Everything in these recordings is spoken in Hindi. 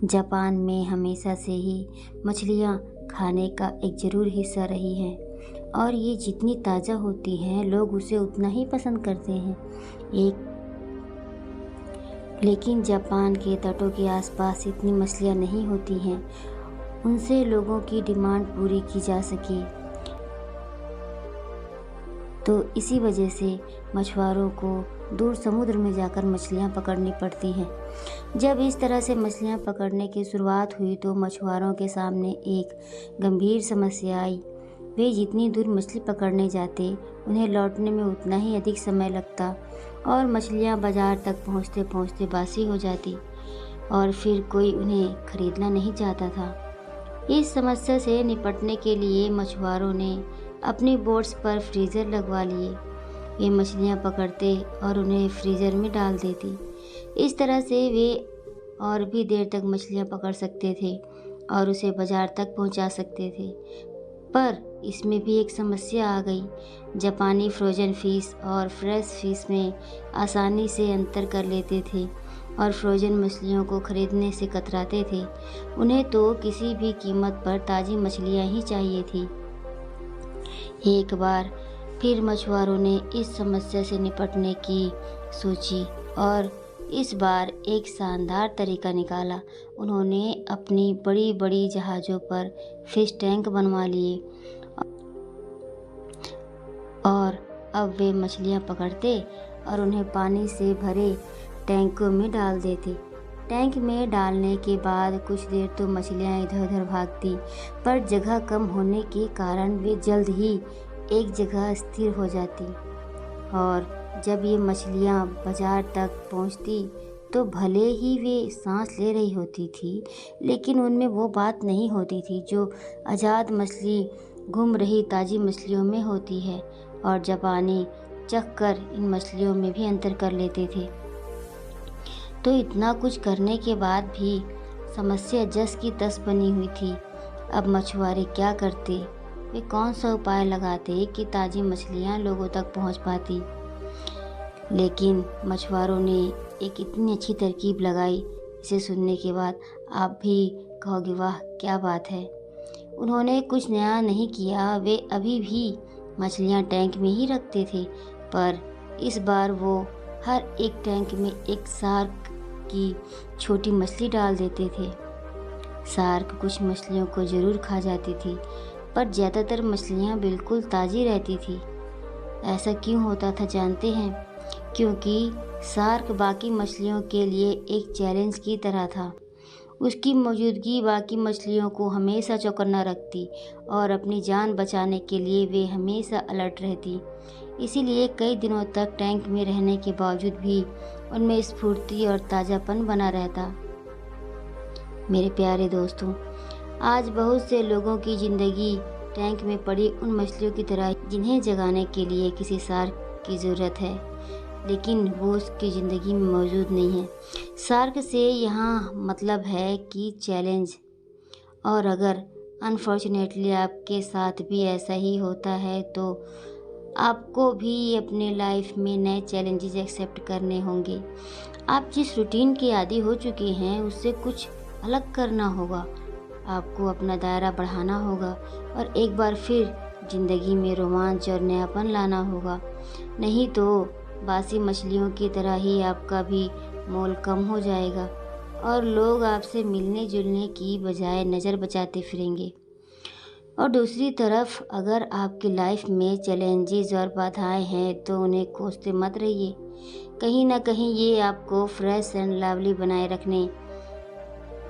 जापान में हमेशा से ही मछलियाँ खाने का एक ज़रूर हिस्सा रही हैं और ये जितनी ताज़ा होती हैं लोग उसे उतना ही पसंद करते हैं। लेकिन जापान के तटों के आसपास इतनी मछलियाँ नहीं होती हैं उनसे लोगों की डिमांड पूरी की जा सके, तो इसी वजह से मछुआरों को दूर समुद्र में जाकर मछलियाँ पकड़नी पड़ती हैं। जब इस तरह से मछलियाँ पकड़ने की शुरुआत हुई तो मछुआरों के सामने एक गंभीर समस्या आई। वे जितनी दूर मछली पकड़ने जाते उन्हें लौटने में उतना ही अधिक समय लगता और मछलियाँ बाजार तक पहुँचते पहुँचते बासी हो जाती और फिर कोई उन्हें खरीदना नहीं चाहता था। इस समस्या से निपटने के लिए मछुआरों ने अपनी बोट्स पर फ्रीज़र लगवा लिए। वे मछलियाँ पकड़ते और उन्हें फ्रीज़र में डाल देती। इस तरह से वे और भी देर तक मछलियाँ पकड़ सकते थे और उसे बाज़ार तक पहुँचा सकते थे। पर इसमें भी एक समस्या आ गई। जापानी फ्रोज़न फ़िश और फ्रेश फ़िश में आसानी से अंतर कर लेते थे और फ्रोज़न मछलियों को खरीदने से कतराते थे। उन्हें तो किसी भी कीमत पर ताज़ी मछलियाँ ही चाहिए थी। एक बार फिर मछुआरों ने इस समस्या से निपटने की सोची और इस बार एक शानदार तरीका निकाला। उन्होंने अपनी बड़ी बड़ी जहाज़ों पर फिश टैंक बनवा लिए और अब वे मछलियाँ पकड़ते और उन्हें पानी से भरे टैंकों में डाल देते। टैंक में डालने के बाद कुछ देर तो मछलियाँ इधर उधर भागती, पर जगह कम होने के कारण वे जल्द ही एक जगह स्थिर हो जाती और जब ये मछलियाँ बाजार तक पहुँचती तो भले ही वे सांस ले रही होती थी, लेकिन उनमें वो बात नहीं होती थी जो आज़ाद मछली घूम रही ताज़ी मछलियों में होती है और जापानी चख कर इन मछलियों में भी अंतर कर लेते थे। तो इतना कुछ करने के बाद भी समस्या जस की तस बनी हुई थी। अब मछुआरे क्या करते? वे कौन सा उपाय लगाते कि ताज़ी मछलियाँ लोगों तक पहुँच पाती? लेकिन मछुआरों ने एक इतनी अच्छी तरकीब लगाई, इसे सुनने के बाद आप भी कहोगे वाह क्या बात है। उन्होंने कुछ नया नहीं किया, वे अभी भी मछलियाँ टैंक में ही रखते थे, पर इस बार वो हर एक टैंक में एक शार्क की छोटी मछली डाल देते थे। शार्क कुछ मछलियों को ज़रूर खा जाती थी, पर ज़्यादातर मछलियाँ बिल्कुल ताज़ी रहती थी। ऐसा क्यों होता था जानते हैं? क्योंकि शार्क बाकी मछलियों के लिए एक चैलेंज की तरह था। उसकी मौजूदगी बाकी मछलियों को हमेशा चौकन्ना रखती और अपनी जान बचाने के लिए वे हमेशा अलर्ट रहती। इसीलिए कई दिनों तक टैंक में रहने के बावजूद भी उनमें स्फूर्ति और ताज़ापन बना रहता। मेरे प्यारे दोस्तों, आज बहुत से लोगों की ज़िंदगी टैंक में पड़ी उन मछलियों की तरह जिन्हें जगाने के लिए किसी शार्क की ज़रूरत है, लेकिन वो उसकी ज़िंदगी में मौजूद नहीं है। शार्क से यहाँ मतलब है कि चैलेंज। और अगर अनफॉर्चुनेटली आपके साथ भी ऐसा ही होता है तो आपको भी अपने लाइफ में नए चैलेंजेस एक्सेप्ट करने होंगे। आप जिस रूटीन के आदी हो चुके हैं उससे कुछ अलग करना होगा। आपको अपना दायरा बढ़ाना होगा और एक बार फिर ज़िंदगी में रोमांच और नयापन लाना होगा। नहीं तो बासी मछलियों की तरह ही आपका भी मोल कम हो जाएगा और लोग आपसे मिलने जुलने की बजाय नज़र बचाते फिरेंगे। और दूसरी तरफ अगर आपकी लाइफ में चैलेंजेस और बाधाएं हैं तो उन्हें कोसते मत रहिए। कहीं ना कहीं ये आपको फ्रेश एंड लवली बनाए रखने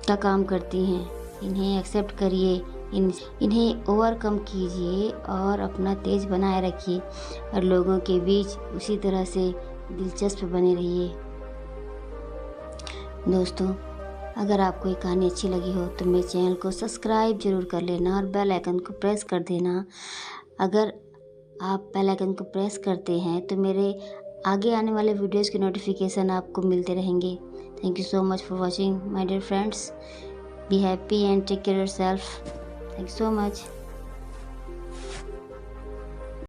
का काम करती हैं। इन्हें एक्सेप्ट करिए, इन्हें ओवरकम कीजिए और अपना तेज बनाए रखिए और लोगों के बीच उसी तरह से दिलचस्प बने रहिए। दोस्तों, अगर आपको ये कहानी अच्छी लगी हो तो मेरे चैनल को सब्सक्राइब जरूर कर लेना और बेल आइकन को प्रेस कर देना। अगर आप बेल आइकन को प्रेस करते हैं तो मेरे आगे आने वाले वीडियोस के नोटिफिकेशन आपको मिलते रहेंगे। Thank you so much for watching my dear friends. Be happy and take care yourself. Thank you so much.